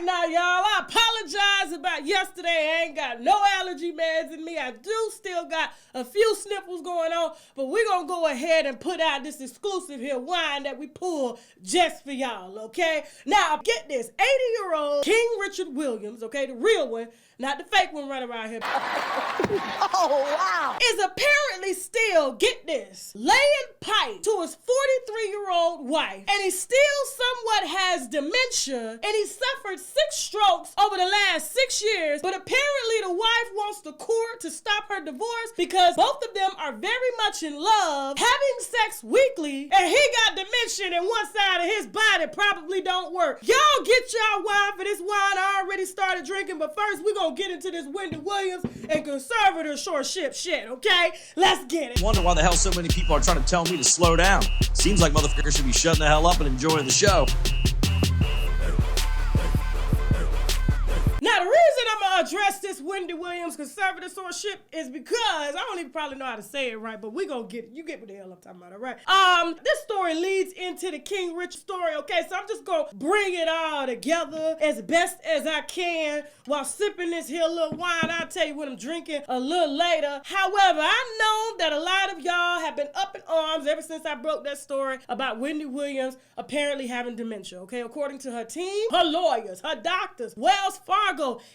right now, y'all. I apologize about yesterday. I ain't got no allergy meds in me. I do still got a few sniffles going on, but we're going to go ahead and put out this exclusive here wine that we pulled just for y'all, okay? Now, get this. 80-year-old King Richard Williams, okay, the real one, not the fake one running around here. Oh, wow. Is apparently still, get this, laying pipe to his 43-year-old wife, and he still somewhat has dementia, and he suffered 6 strokes over the last 6 years, but apparently the wife wants the court to stop her divorce because both of them are very much in love, having sex weekly, and he got dementia and one side of his body probably don't work. Y'all get y'all wine for this wine. I already started drinking, but first we're gonna get into this Wendy Williams and conservatorship shit, okay? Let's get it. Wonder why the hell so many people are trying to tell me to slow down. Seems like motherfuckers should be shutting the hell up and enjoying the show. Now, the reason I'm going to address this Wendy Williams conservatorship is because I don't even probably know how to say it right, but we going to get it. You get what the hell I'm talking about, all right? This story leads into the King Richard story, okay? So I'm just going to bring it all together as best as I can while sipping this here little wine. I'll tell you what I'm drinking a little later. However, I know that a lot of y'all have been up in arms ever since I broke that story about Wendy Williams apparently having dementia, okay? According to her team, her lawyers, her doctors, Wells Fargo,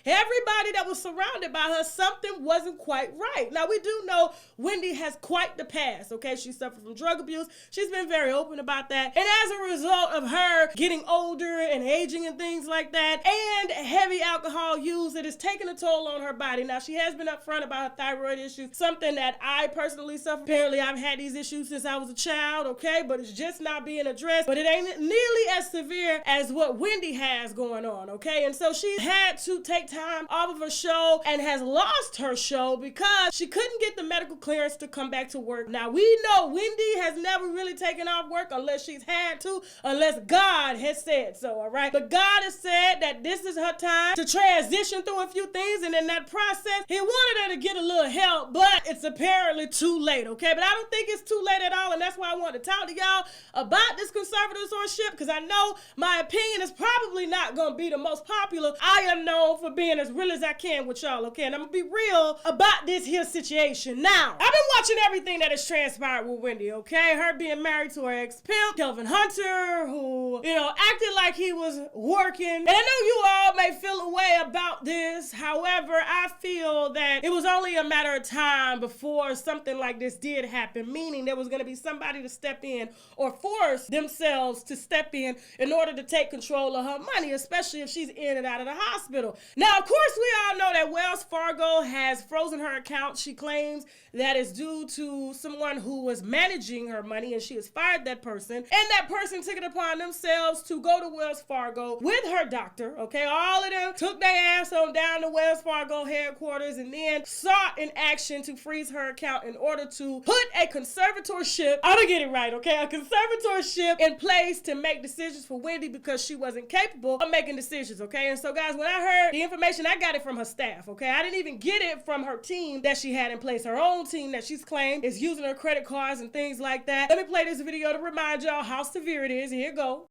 everybody that was surrounded by her, something wasn't quite right. Now, we do know Wendy has quite the past, okay? She suffered from drug abuse. She's been very open about that. And as a result of her getting older and aging and things like that, and heavy alcohol use, it has taken a toll on her body. Now, she has been upfront about her thyroid issues, something that I personally suffer. Apparently, I've had these issues since I was a child, okay? But it's just not being addressed. But it ain't nearly as severe as what Wendy has going on, okay? And so she had to take time off of her show and has lost her show because she couldn't get the medical clearance to come back to work. Now, we know Wendy has never really taken off work unless she's had to, unless God has said so, all right? But God has said that this is her time to transition through a few things, and in that process, he wanted her to get a little help, but it's apparently too late, okay? But I don't think it's too late at all, and that's why I wanted to talk to y'all about this conservatorship, because I know my opinion is probably not going to be the most popular. I am known for being as real as I can with y'all, okay? And I'm going to be real about this here situation. Now, I've been watching everything that has transpired with Wendy, okay? Her being married to her ex-pimp, Kelvin Hunter, who, acted like he was working. And I know you all may feel a way about this. However, I feel that it was only a matter of time before something like this did happen, meaning there was going to be somebody to step in or force themselves to step in order to take control of her money, especially if she's in and out of the hospital. Now, of course, we all know that Wells Fargo has frozen her account. She claims that is due to someone who was managing her money, and she has fired that person. And that person took it upon themselves to go to Wells Fargo with her doctor, okay? All of them took their ass on down to Wells Fargo headquarters and then sought an action to freeze her account in order to put a conservatorship, I'm gonna get it right, okay? A conservatorship in place to make decisions for Wendy because she wasn't capable of making decisions, okay? And so, guys, when I heard the information, I got it from her staff, okay? I didn't even get it from her team that she had in place, her own team that she's claimed is using her credit cards and things like that. Let me play this video to remind y'all how severe it is. Here you go.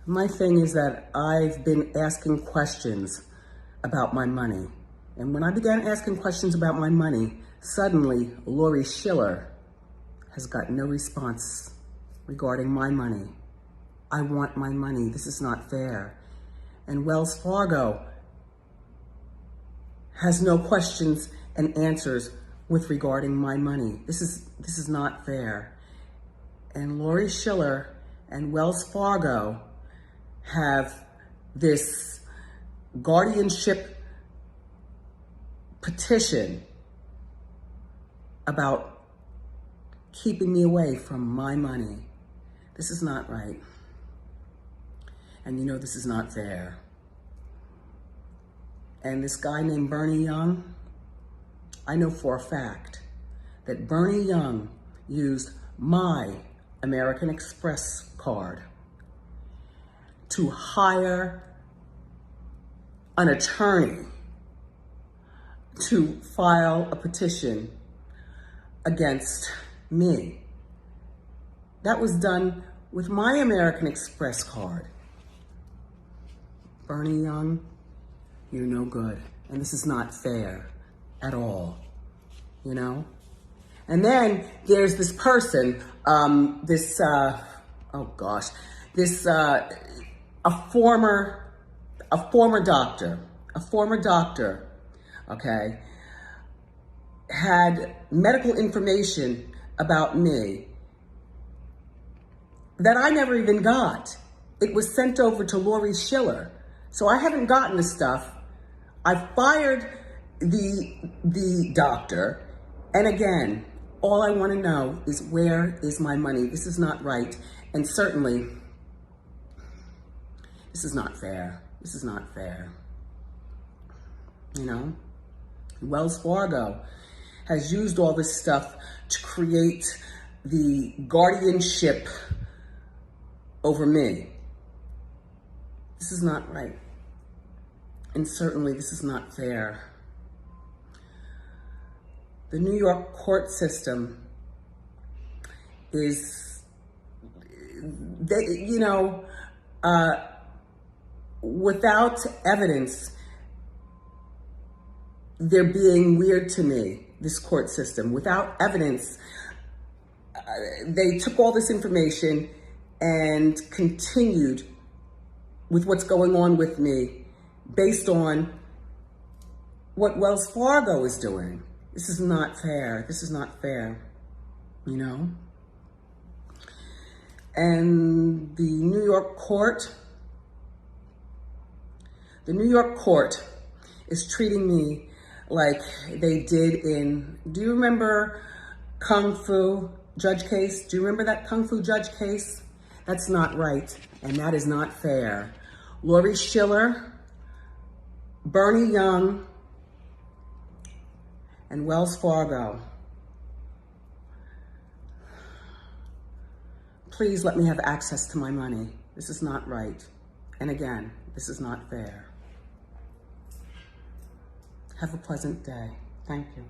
My thing is that I've been asking questions about my money. And when I began asking questions about my money, suddenly Lori Schiller has got no response regarding my money. I want my money. This is not fair. And Wells Fargo has no questions and answers with regarding my money. This is not fair. And Lori Schiller and Wells Fargo have this guardianship petition about keeping me away from my money. This is not right. And this is not fair. And this guy named Bernie Young, I know for a fact that Bernie Young used my American Express card to hire an attorney to file a petition against me. That was done with my American Express card. Bernie Young, you're no good. And this is not fair at all, you know? And then there's this person, a former doctor, okay, had medical information about me that I never even got. It was sent over to Lori Schiller. So I haven't gotten the stuff. I fired the doctor. And again, all I want to know is, where is my money? This is not right. And certainly, this is not fair. This is not fair. You know, Wells Fargo has used all this stuff to create the guardianship over me. This is not right. And certainly this is not fair. The New York court system is, without evidence, they're being weird to me, this court system. Without evidence, they took all this information and continued with what's going on with me based on what Wells Fargo is doing. This is not fair. This is not fair, you know? And the New York court is treating me like they did in, do you remember Kung Fu judge case? Do you remember that Kung Fu judge case? That's not right, and that is not fair. Lori Schiller, Bernie Young, and Wells Fargo. Please let me have access to my money. This is not right. And again, this is not fair. Have a pleasant day. Thank you.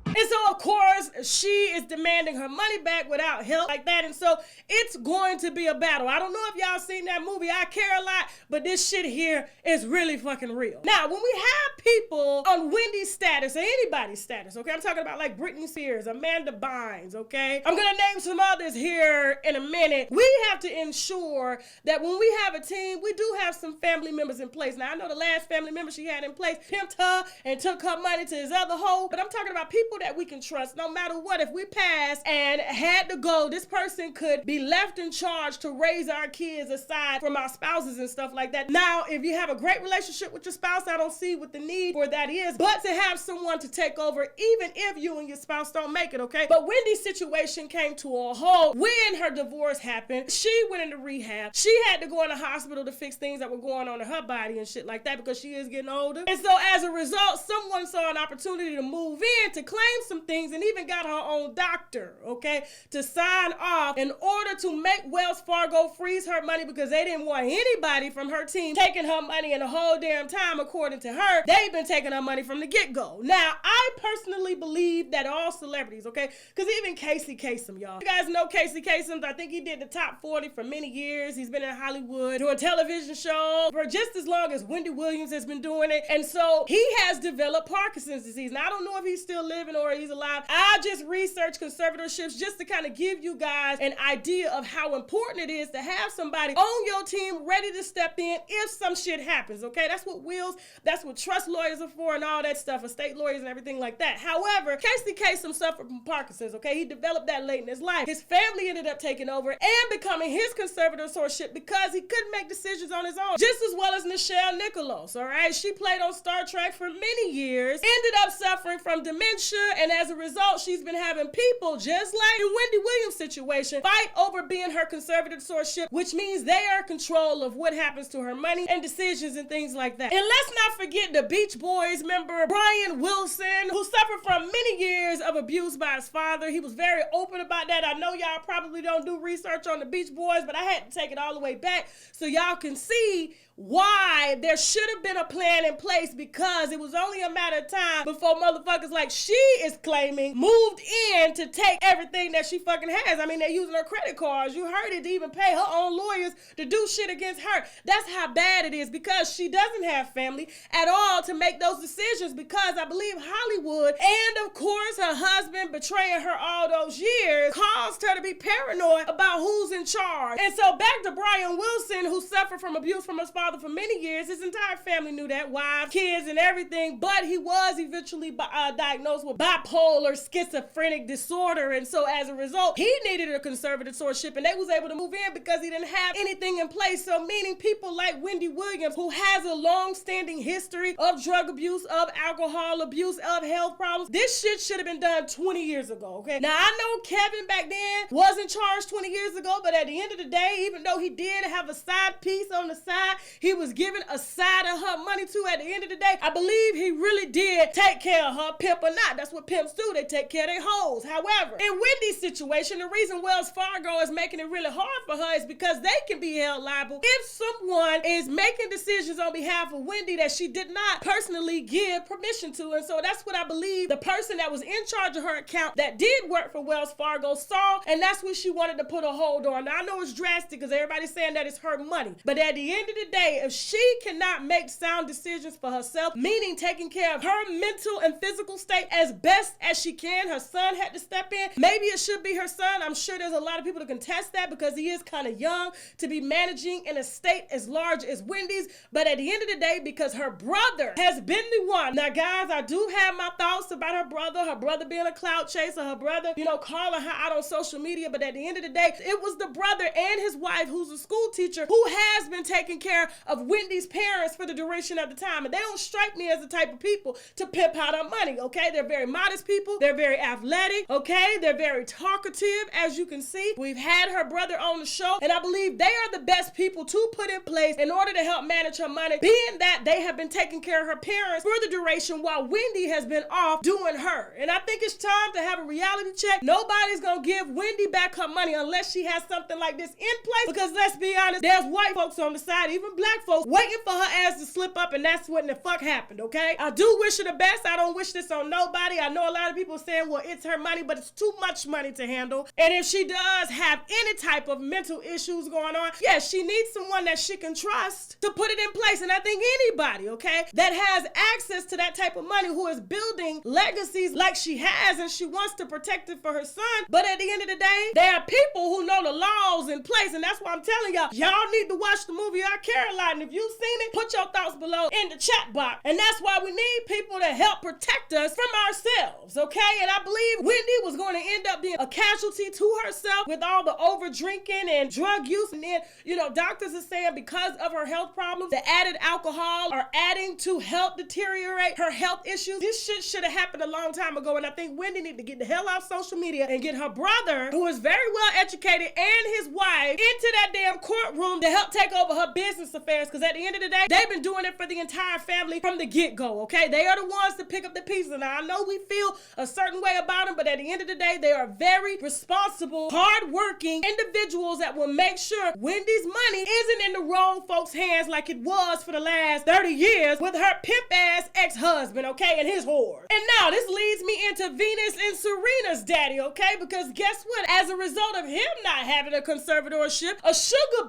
And so, of course, she is demanding her money back without help like that. And so it's going to be a battle. I don't know if y'all seen that movie, I Care a Lot, but this shit here is really fucking real. Now, when we have people on Wendy's status or anybody's status, okay, I'm talking about like Britney Spears, Amanda Bynes, okay? I'm going to name some others here in a minute. We have to ensure that when we have a team, we do have some family members in place. Now, I know the last family member she had in place pimped her and took her money to his other hoe, but I'm talking about people that we can trust no matter what. If we pass and had to go, this person could be left in charge to raise our kids aside from our spouses and stuff like that. Now, if you have a great relationship with your spouse, I don't see what the need for that is, but to have someone to take over even if you and your spouse don't make it, okay? But Wendy's situation came to a halt when her divorce happened. She went into rehab. She had to go in the hospital to fix things that were going on in her body and shit like that because she is getting older. And so as a result, someone saw an opportunity to move in to claim some things and even got her own doctor, okay, to sign off in order to make Wells Fargo freeze her money because they didn't want anybody from her team taking her money, and the whole damn time, according to her, they've been taking her money from the get-go. Now, I personally believe that all celebrities, okay, because even Casey Kasem, y'all. You guys know Casey Kasem. I think he did the top 40 for many years. He's been in Hollywood doing television shows for just as long as Wendy Williams has been doing it. And so he has developed Parkinson's disease. Now, I don't know if he's still living or he's alive. I just researched conservatorships just to kind of give you guys an idea of how important it is to have somebody on your team ready to step in if some shit happens, okay? That's what wills, that's what trust lawyers are for and all that stuff, estate lawyers and everything like that. However, Casey Kasem suffered from Parkinson's, okay? He developed that late in his life. His family ended up taking over and becoming his conservatorship because he couldn't make decisions on his own, just as well as Nichelle Nicholas, all right? She played on Star Trek for many years, ended up suffering from dementia, and as a result, she's been having people, just like the Wendy Williams situation, fight over being her conservatorship, which means they are in control of what happens to her money and decisions and things like that. And let's not forget the Beach Boys member, Brian Wilson, who suffered from many years of abuse by his father. He was very open about that. I know y'all probably don't do research on the Beach Boys, but I had to take it all the way back so y'all can see why there should have been a plan in place, because it was only a matter of time before motherfuckers like she is claiming moved in to take everything that she fucking has. I mean, they're using her credit cards. You heard it, to even pay her own lawyers to do shit against her. That's how bad it is, because she doesn't have family at all to make those decisions, because I believe Hollywood and of course her husband betraying her all those years caused her to be paranoid about who's in charge. And so back to Brian Wilson, who suffered from abuse from his father for many years. His entire family knew that, wives, kids, and everything, but he was eventually diagnosed with bipolar schizophrenic disorder, and so as a result, he needed a conservatorship, and they was able to move in because he didn't have anything in place. So meaning people like Wendy Williams, who has a long-standing history of drug abuse, of alcohol abuse, of health problems, this shit should have been done 20 years ago, okay? Now, I know Kevin back then wasn't charged 20 years ago, but at the end of the day, even though he did have a side piece on the side, he was given a side of her money too. At the end of the day, I believe he really did take care of her, pimp or not. That's what pimps do. They take care of their hoes. However, in Wendy's situation, the reason Wells Fargo is making it really hard for her is because they can be held liable if someone is making decisions on behalf of Wendy that she did not personally give permission to. And so that's what I believe the person that was in charge of her account that did work for Wells Fargo saw, and that's what she wanted to put a hold on. Now, I know it's drastic because everybody's saying that it's her money, but at the end of the day, if she cannot make sound decisions for herself, meaning taking care of her mental and physical state as best as she can, her son had to step in. Maybe it should be her son. I'm sure there's a lot of people to contest that because he is kind of young to be managing in a state as large as Wendy's, but at the end of the day, because her brother has been the one. Now, guys, I do have my thoughts about her brother being a clout chaser, her brother, calling her out on social media, but at the end of the day, it was the brother and his wife, who's a school teacher, who has been taking care of Wendy's parents for the duration of the time, and they don't strike me as the type of people to pimp out her money, okay? They're very modest people, they're very athletic, okay? They're very talkative, as you can see. We've had her brother on the show, and I believe they are the best people to put in place in order to help manage her money, being that they have been taking care of her parents for the duration while Wendy has been off doing her. And I think it's time to have a reality check. Nobody's gonna give Wendy back her money unless she has something like this in place, because let's be honest, there's white folks on the side, even black folks, waiting for her ass to slip up, and that's what the fuck happened, okay? I do wish her the best. I don't wish this on nobody. I know a lot of people saying, well, it's her money, but it's too much money to handle. And if she does have any type of mental issues going on, yes, she needs someone that she can trust to put it in place. And I think anybody, okay, that has access to that type of money, who is building legacies like she has, and she wants to protect it for her son, but at the end of the day, there are people who know the laws in place, and that's why I'm telling y'all need to watch the movie Our Caroline. If you've seen it, put your thoughts below in the chat box. And that's why we need people to help protect us from ourselves, okay? And I believe Wendy was going to end up being a casualty to herself with all the over drinking and drug use. And then, doctors are saying because of her health problems, the added alcohol are adding to help deteriorate her health issues. This shit should have happened a long time ago, and I think Wendy need to get the hell off social media and get her brother, who is very well educated, and his wife into that damn courtroom to help take over her business affairs, because at the end of the day, they've been doing it for the entire family from the get-go, okay? They are the ones to pick up the pieces. Now, I know we feel a certain way about them, but at the end of the day, they are very responsible, hard-working individuals that will make sure Wendy's money isn't in the wrong folks' hands like it was for the last 30 years with her pimp-ass ex-husband, okay, and his whore. And now, this leads me into Venus and Serena's daddy, okay? Because guess what? As a result of him not having a conservatorship, a sugar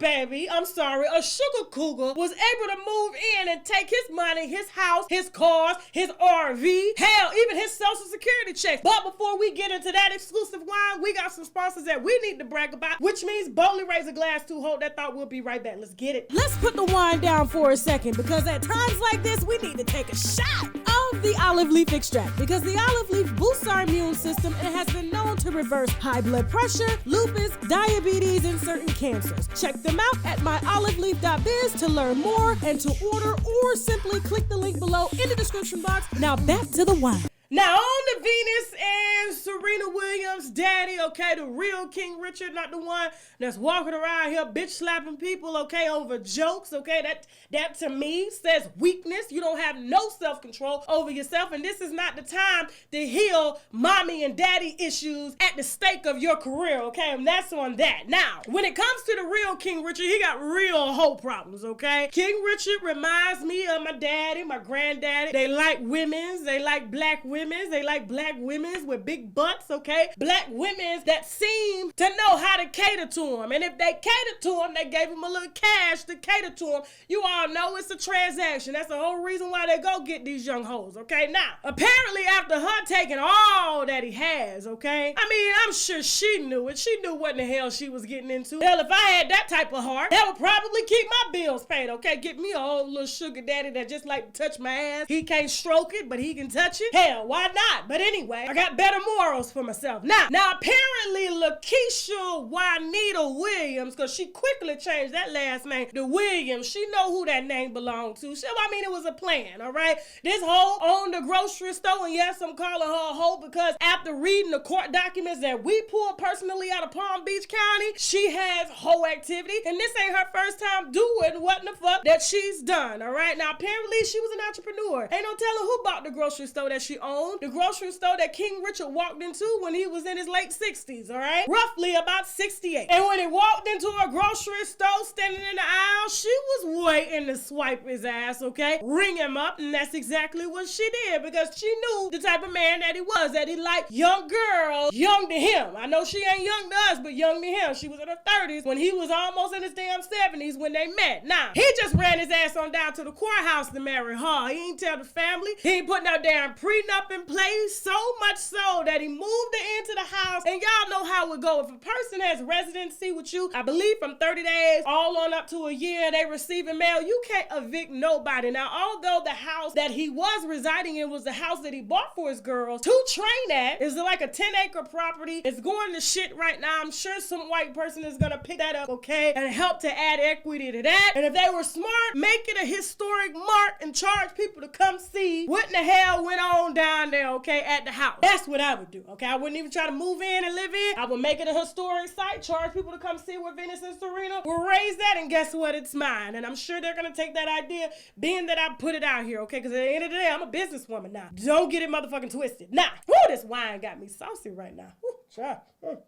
cougar was able to move in and take his money, his house, his cars, his RV, hell, even his social security checks. But before we get into that exclusive wine, we got some sponsors that we need to brag about, which means boldly raise a glass to hold that thought. We'll be right back. Let's get it. Let's put the wine down for a second, because at times like this, we need to take a shot of the olive leaf extract, because the olive leaf boosts our immune system and has been known to reverse high blood pressure, lupus, diabetes, and certain cancers. Check them out at myoliveleaf.biz to learn more and to order, or simply click the link below in the description box. Now back to the wine. Now on the Venus and and Serena Williams' daddy, okay, the real King Richard, not the one that's walking around here bitch slapping people, okay, over jokes, okay? That to me says weakness. You don't have no self-control over yourself, and this is not the time to heal mommy and daddy issues at the stake of your career, okay? And that's on that. Now, when it comes to the real King Richard, he got real whole problems, okay? King Richard reminds me of my daddy, my granddaddy. They like women's, they like black women's, they like black women's with big butts, okay? Black women's that seem to know how to cater to them. And if they cater to them, they gave them a little cash to cater to them. You all know it's a transaction. That's the whole reason why they go get these young hoes, okay? Now, apparently after her taking all that he has, okay? I mean, I'm sure she knew it. She knew what in the hell she was getting into. Hell, if I had that type of heart, that would probably keep my bills paid, okay? Get me a old little sugar daddy that just like to touch my ass. He can't stroke it, but he can touch it. Hell, why not? But anyway, I got better morals for myself. Now apparently Lakeisha Juanita Williams, because she quickly changed that last name to Williams. She know who that name belonged to. I mean, it was a plan, all right? This hoe owned a grocery store, and yes, I'm calling her a hoe because after reading the court documents that we pulled personally out of Palm Beach County, she has hoe activity, and this ain't her first time doing what in the fuck that she's done, all right? Now, apparently, she was an entrepreneur. Ain't no telling who bought the grocery store that she owned. The grocery store that King Richard walked into when he was in his late 60s, all right? Roughly about 68. And when he walked into a grocery store standing in the aisle, she was waiting to swipe his ass, okay? Ring him up, and that's exactly what she did because she knew the type of man that he was, that he liked young girls, young to him. I know she ain't young to us, but young to him. She was in her 30s when he was almost in his damn 70s when they met. Now, he just ran his ass on down to the courthouse to marry her. He ain't tell the family. He ain't put no damn prenup in place, so much so that he moved her into the house. And y'all know how it go. If a person has residency with you, I believe from 30 days all on up to a year, they receiving mail, you can't evict nobody. Now, although the house that he was residing in was the house that he bought for his girls to train at, is like a 10-acre property. It's going to shit right now. I'm sure some white person is gonna pick that up, okay, and help to add equity to that. And if they were smart, make it a historic mark and charge people to come see what in the hell went on down there, okay, at the house. That's what I would do, okay? I wouldn't even try to move in and live in. I would make it a historic site, charge people to come see where Venus and Serena will raise that, and guess what? It's mine. And I'm sure they're gonna take that idea, being that I put it out here, okay? Because at the end of the day, I'm a businesswoman now. Don't get it motherfucking twisted. Now, this wine got me saucy right now.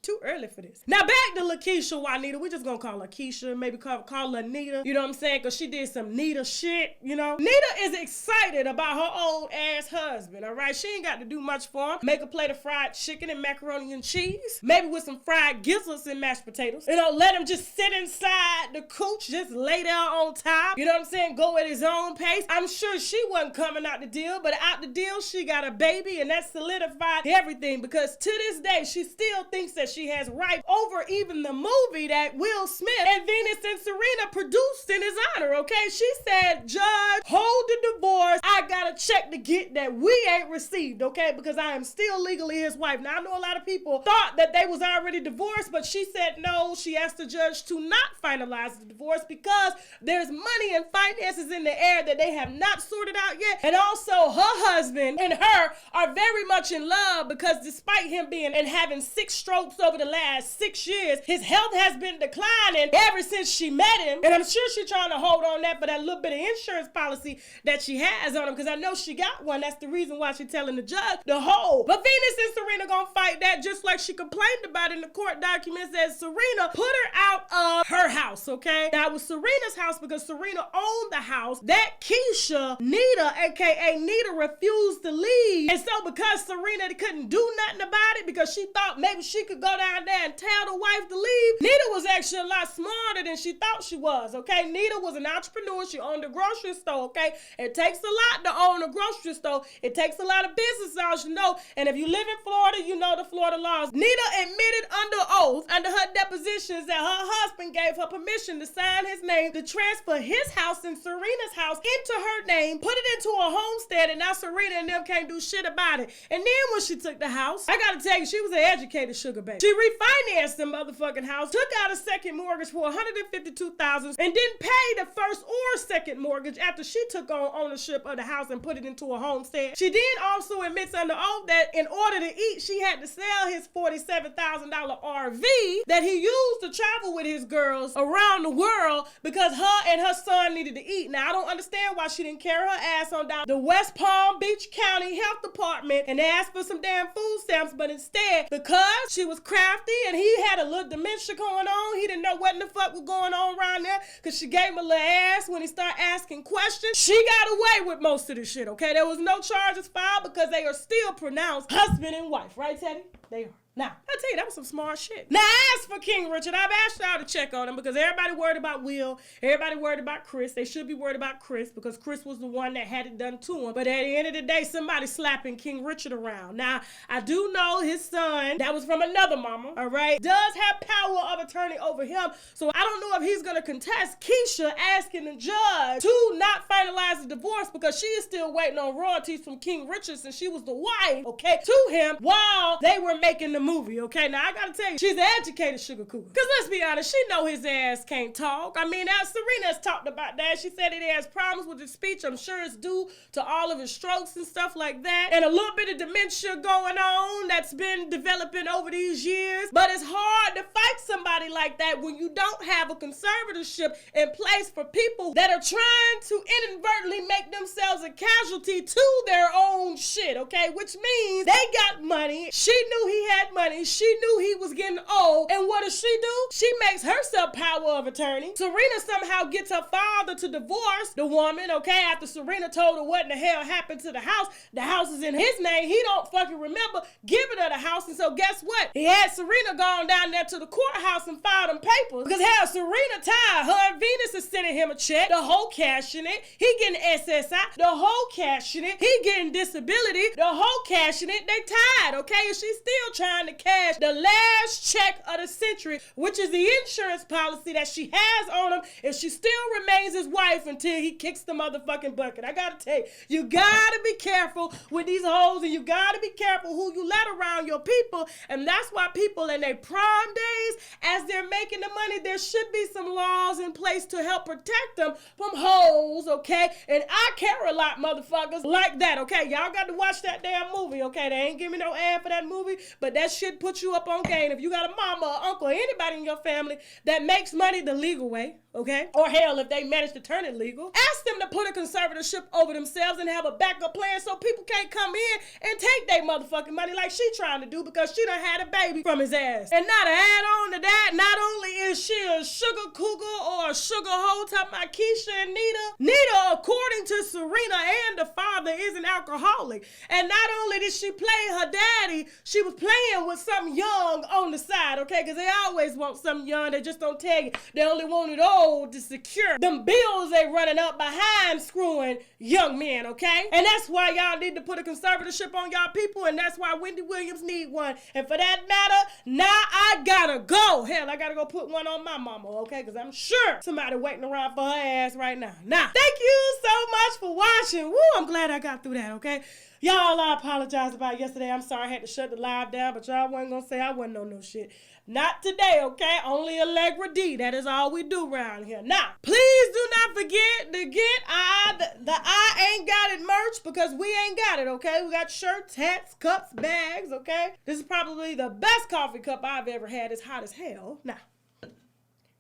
Too early for this. Now back to Lakeisha Juanita. We just gonna call her Keisha, maybe call her Nita. You know what I'm saying? Because she did some Nita shit, you know? Nita is excited about her old ass husband, all right? She ain't got to do much for him. Make a plate of fried chicken and macaroni and cheese. Maybe with some fried gizzards and mashed potatoes. You know, let him just sit inside the cooch, just lay there on top. You know what I'm saying? Go at his own pace. I'm sure she wasn't coming out the deal, but out the deal, she got a baby, and that solidified everything because to this day, she still thinks that she has right over even the movie that Will Smith and Venus and Serena produced in his honor, okay? She said, Judge, hold the divorce. I got a check to get that we ain't received, okay? Because I am still legally his wife. Now, I know a lot of people thought that they was already divorced, but she said no. She asked the judge to not finalize the divorce because there's money and finances in the air that they have not sorted out yet. And also, her husband and her are very much in love because despite him being and having 6 strokes over the last 6 years, his health has been declining ever since she met him. And I'm sure she's trying to hold on that for that little bit of insurance policy that she has on him because I know she got one. That's the reason why she's telling the judge to hold. But Venus and Serena gonna fight that just like she complained about in the court documents that Serena put her out of her house, okay? Now, it was Serena's house because Serena owned the house that Keisha, Nita, aka Nita, refused to leave. And so because Serena couldn't do nothing about it because she thought maybe she could go down there and tell the wife to leave, Nita was actually a lot smarter than she thought she was, okay? Nita was an entrepreneur. She owned a grocery store, okay? It takes a lot to own a grocery store. It takes a lot of business laws, you know. And if you live in Florida, you know the Florida laws. Nita admitted under oath, under her depositions, that her husband gave her permission to sign his name to transfer his house and Serena's house into her name, put it into a homestead, and now Serena and them can't do shit about it. And then when she took the house, I gotta tell you, she was an educated sugar sugar baby. She refinanced the motherfucking house, took out a second mortgage for $152,000, and didn't pay the first or second mortgage after she took on ownership of the house and put it into a homestead. She then also admits under oath that in order to eat, she had to sell his $47,000 RV that he used to travel with his girls around the world because her and her son needed to eat. Now, I don't understand why she didn't carry her ass on down the West Palm Beach County Health Department and ask for some damn food stamps, but instead, because she was crafty and he had a little dementia going on, he didn't know what in the fuck was going on around there because she gave him a little ass when he started asking questions. She got away with most of this shit, okay? There was no charges filed because they are still pronounced husband and wife, right, Teddy? They are. Now, I tell you, that was some smart shit. Now, as for King Richard, I've asked y'all to check on him because everybody worried about Will. Everybody worried about Chris. They should be worried about Chris because Chris was the one that had it done to him. But at the end of the day, somebody slapping King Richard around. Now, I do know his son, that was from another mama, all right, does have power of attorney over him. So I don't know if he's going to contest Keisha asking the judge to not finalize the divorce because she is still waiting on royalties from King Richard since she was the wife, okay, to him while they were making the movie, okay? Now, I gotta tell you, she's an educated sugar cougar. Because let's be honest, she know his ass can't talk. I mean, Serena's talked about that. She said he has problems with his speech. I'm sure it's due to all of his strokes and stuff like that. And a little bit of dementia going on that's been developing over these years. But it's hard to fight somebody like that when you don't have a conservatorship in place for people that are trying to inadvertently make themselves a casualty to their own shit, okay? Which means they got money. She knew he had money. She knew he was getting old. And what does she do? She makes herself power of attorney. Serena somehow gets her father to divorce the woman, okay? After Serena told her what in the hell happened to the house is in his name. He don't fucking remember giving her the house. And so guess what? He had Serena gone down there to the courthouse and filed them papers. Because hell, Serena tired. Her and Venus is sending him a check. The whole cashing it. He getting SSI. The whole cashing it. He getting disability. The whole cashing it. They tired, okay? And she's still trying to cash the last check of the century, which is the insurance policy that she has on him if she still remains his wife until he kicks the motherfucking bucket. I gotta tell you, you gotta be careful with these hoes and you gotta be careful who you let around your people. And that's why people in their prime days, as they're making the money, there should be some laws in place to help protect them from hoes, okay? And I care a lot, motherfuckers, like that, okay? Y'all got to watch that damn movie, okay? They ain't give me no ad for that movie, but that shit puts you up on game. If you got a mama or uncle or anybody in your family that makes money the legal way, okay? Or hell, if they manage to turn it legal, ask them to put a conservatorship over themselves and have a backup plan so people can't come in and take their motherfucking money like she trying to do because she done had a baby from his ass. And now to add on to that, not only is she a sugar cougar or a sugar hoe talking about Keisha and Nita, according to Serena and the father, is an alcoholic. And not only did she play her daddy, she was playing with something young on the side, okay? Because they always want something young. They just don't tell you. They only want it old to secure them bills they running up behind screwing young men, okay? And that's why y'all need to put a conservatorship on y'all people, and that's why Wendy Williams need one. And for that matter, now I gotta go. Hell, I gotta go put one on my mama, okay? Because I'm sure somebody waiting around for her ass right now. Now, thank you so much for watching. Woo, I'm glad I got through that, okay? Y'all, I apologize about yesterday. I'm sorry I had to shut the live down, but y'all wasn't gonna say I wasn't on no shit. Not today, okay? Only Allegra D. That is all we do around here. Now, please do not forget to get the I Ain't Got It merch because we ain't got it, okay? We got shirts, hats, cups, bags, okay? This is probably the best coffee cup I've ever had. It's hot as hell. Now,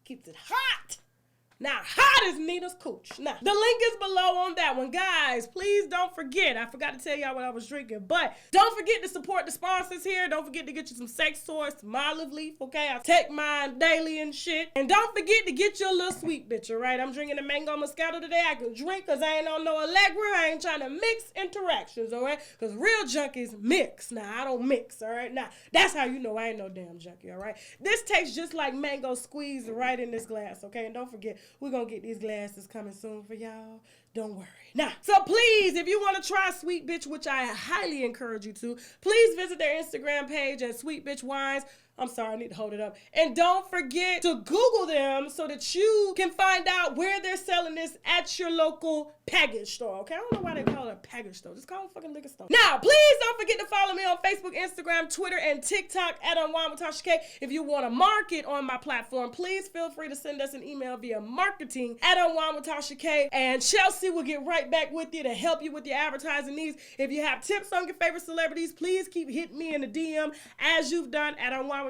keeps it hot. Now, hot as Nina's cooch. Now, the link is below on that one. Guys, please don't forget. I forgot to tell y'all what I was drinking, but don't forget to support the sponsors here. Don't forget to get you some sex toys, some olive leaf, okay? I take mine daily and shit. And don't forget to get your little sweet bitch, all right? I'm drinking a mango moscato today. I can drink because I ain't on no Allegra. I ain't trying to mix interactions, all right? Because real junkies mix. Now, I don't mix, all right? Now, that's how you know I ain't no damn junkie, all right? This tastes just like mango squeezed right in this glass, okay? And don't forget, we're going to get these glasses coming soon for y'all. Don't worry. Now, so please, if you want to try Sweet Bitch, which I highly encourage you to, please visit their Instagram page at Sweet Bitch Wines. I'm sorry, I need to hold it up. And don't forget to Google them so that you can find out where they're selling this at your local package store, okay? I don't know why they call it a package store. Just call it a fucking liquor store. Now, please don't forget to follow me on Facebook, Instagram, Twitter, and TikTok at UNWINEWITHTASHAK. If you want to market on my platform, please feel free to send us an email via marketing@UNWINEWITHTASHAK. And Chelsea will get right back with you to help you with your advertising needs. If you have tips on your favorite celebrities, please keep hitting me in the DM as you've done at UNWINEWITHTASHAK.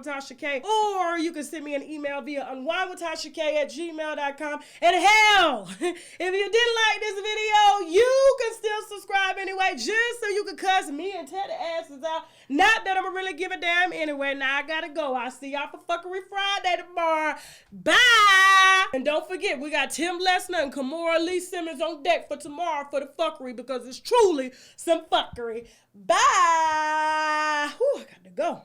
Or you can send me an email via unwinewithtashak@gmail.com. And hell, if you didn't like this video, you can still subscribe anyway, just so you can cuss me and Teddy asses out. Not that I'm gonna really give a damn anyway. Now I gotta go. I'll see y'all for Fuckery Friday tomorrow. Bye! And don't forget, we got Tim Lesnar and Kimora Lee Simmons on deck for tomorrow for the fuckery, because it's truly some fuckery. Bye! Whew, I got to go.